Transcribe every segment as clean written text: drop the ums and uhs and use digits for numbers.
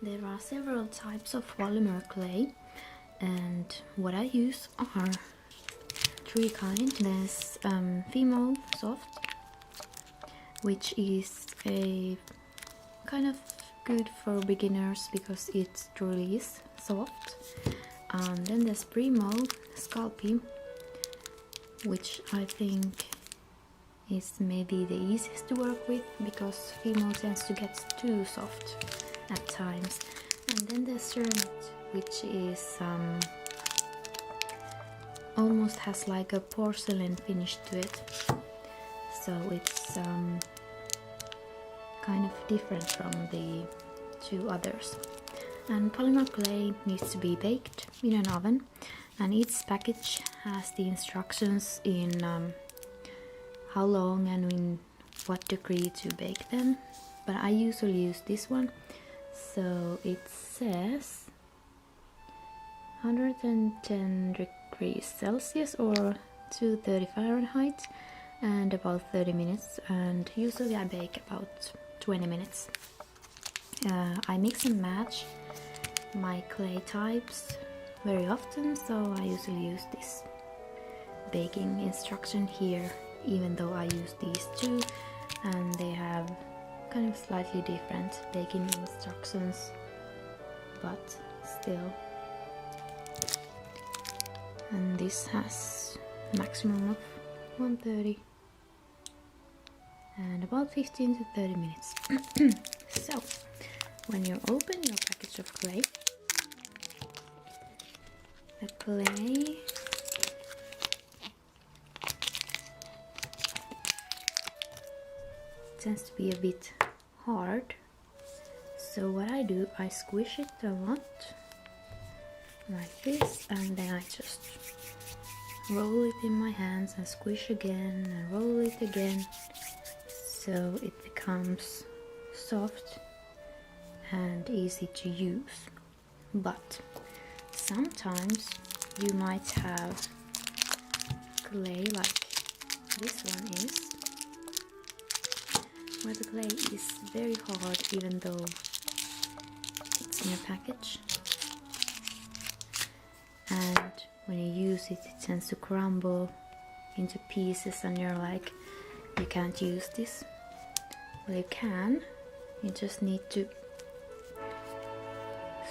There are several types of polymer clay, and what I use are three kinds. There's Fimo soft, which is a kind of good for beginners because it truly is soft. Then there's Primo Scalpy, which I think is maybe the easiest to work with because Fimo tends to get too soft at times. And then there's Cernet, which is almost has like a porcelain finish to it, so it's kind of different from the two others. And polymer clay needs to be baked in an oven, and each package has the instructions in how long and in what degree to bake them, but I usually use this one. So it says 110 degrees Celsius or 230 Fahrenheit and about 30 minutes, and usually I bake about 20 minutes. I mix and match my clay types very often, so I usually use this baking instruction here, even though I use these two and they have kind of slightly different baking instructions, but still. And this has maximum of 130 and about 15 to 30 minutes. So when you open your package of clay, the clay tends to be a bit hard, so what I do, I squish it a lot like this, and then I just roll it in my hands and squish again and roll it again, so it becomes soft and easy to use. But sometimes you might have clay like this one is, where the clay is very hard even though it's in a package, and when you use it, it tends to crumble into pieces and you're like, you can't use this. Well, you can, you just need to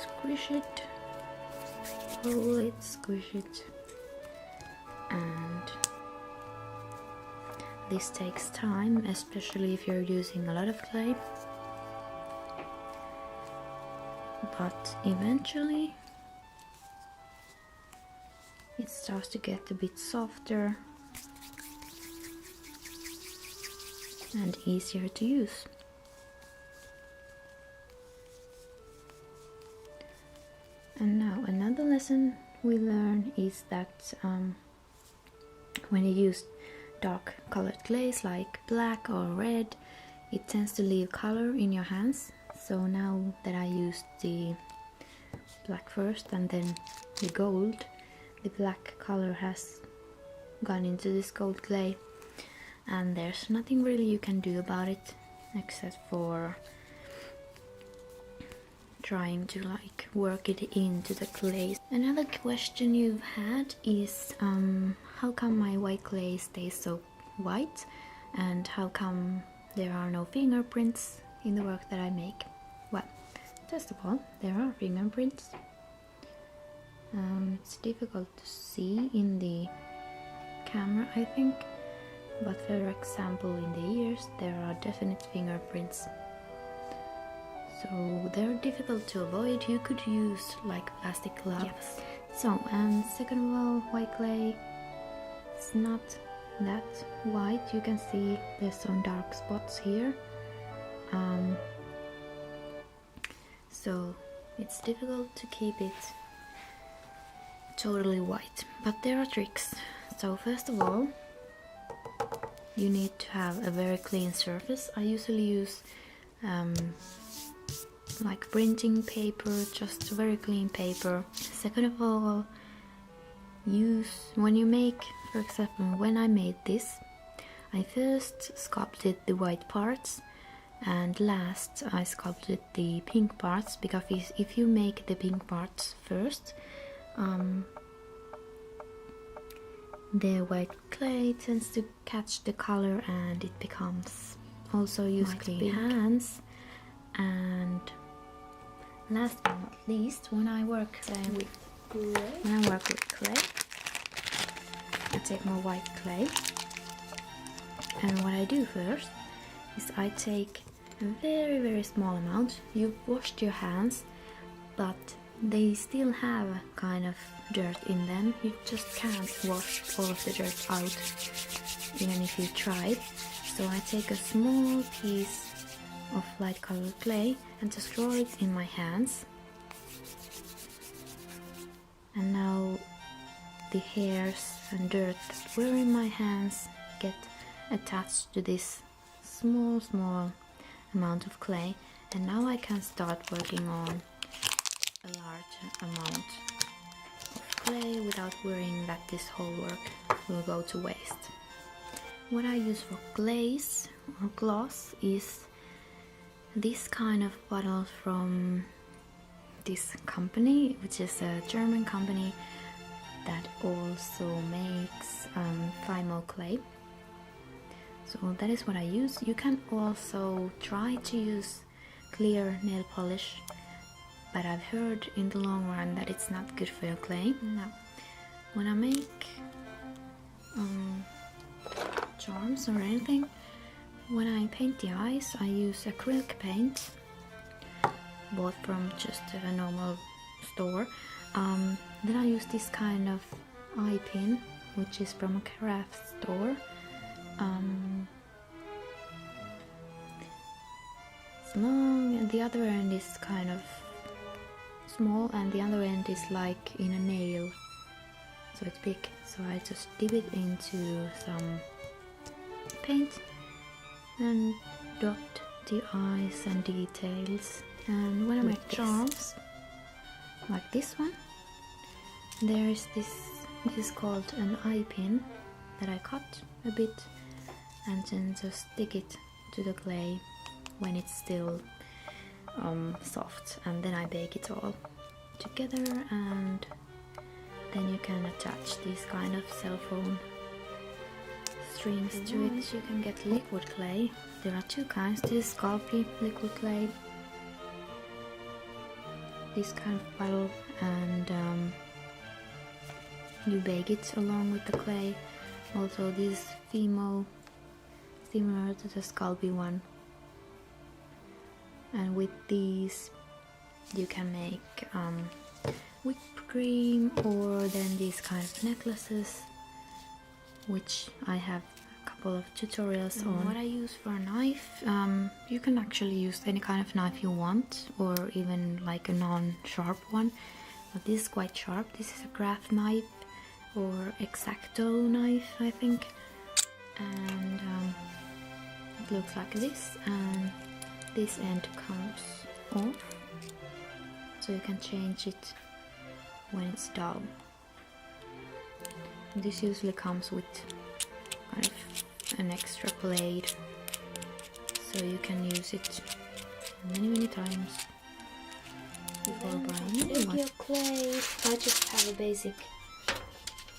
squish it, roll it, squish it, and this takes time, especially if you're using a lot of clay, but eventually it starts to get a bit softer and easier to use. And now another lesson we learn is that when you use dark colored glaze like black or red, it tends to leave color in your hands. So now that I used the black first and then the gold, the black color has gone into this gold clay, and there's nothing really you can do about it except for trying to like work it into the clay. Another question you've had is how come my white clay stays so white, and how come there are no fingerprints in the work that I make? Well, first of all, there are fingerprints. It's difficult to see in the camera, I think, but for example in the ears there are definite fingerprints. So they're difficult to avoid. You could use like plastic gloves. Yes. So, and second of all, white clay, it's not that white. You can see there's some dark spots here. So it's difficult to keep it totally white, but there are tricks. So first of all, you need to have a very clean surface. I usually use like printing paper, just very clean paper. Second of all, when you make, for example, when I made this, I first sculpted the white parts, And last I sculpted the pink parts, because if you make the pink parts first, the white clay tends to catch the color and it becomes also use clean hands. And last but not least, when I work with clay, I take my white clay, and what I do first is I take a very, very small amount. You've washed your hands, but they still have a kind of dirt in them. You just can't wash all of the dirt out, even if you try. So I take a small piece of light colored clay and just roll it in my hands. And now the hairs and dirt that were in my hands get attached to this small amount of clay, and now I can start working on a large amount of clay without worrying that this whole work will go to waste. What I use for glaze or gloss is this kind of bottle from this company, which is a German company that also makes Fimo clay. So that is what I use. You can also try to use clear nail polish, but I've heard in the long run that it's not good for your clay. Now, when I make charms or anything, when I paint the eyes, I use acrylic paint, bought from just a normal store. Then I use this kind of eye pin, which is from a craft store. It's long, and the other end is kind of small, and the other end is like in a nail, so it's big. So I just dip it into some paint and dot the eyes and details. And when I make charms like this one, there is this is called an eye pin that I cut a bit and then just stick it to the clay when it's still soft, and then I bake it all together, and then you can attach these kind of cell phone strings to it. You can get liquid clay. There are two kinds. This is Sculpey liquid clay, this kind of bottle, and you bake it along with the clay. Also this Fimo, similar to the Sculpey one, and with these you can make whipped cream, or then these kind of necklaces, which I have a couple of tutorials on. What I use for a knife, you can actually use any kind of knife you want, or even like a non-sharp one, but this is quite sharp. This is a craft knife or X-Acto knife, I think, and it looks like this, and this end comes off, so you can change it when it's down. This usually comes with kind of an extra blade, so you can use it many times before buying it. Your clay, I just have a basic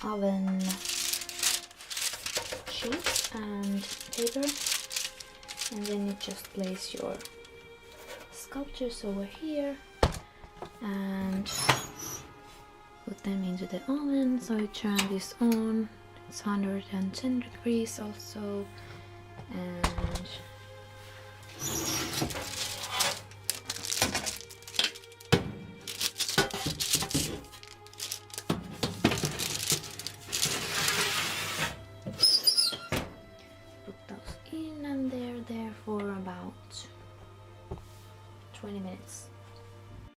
oven sheet and paper, and then you just place your sculptures over here and put them into the oven. So you turn this on, it's 110 degrees also,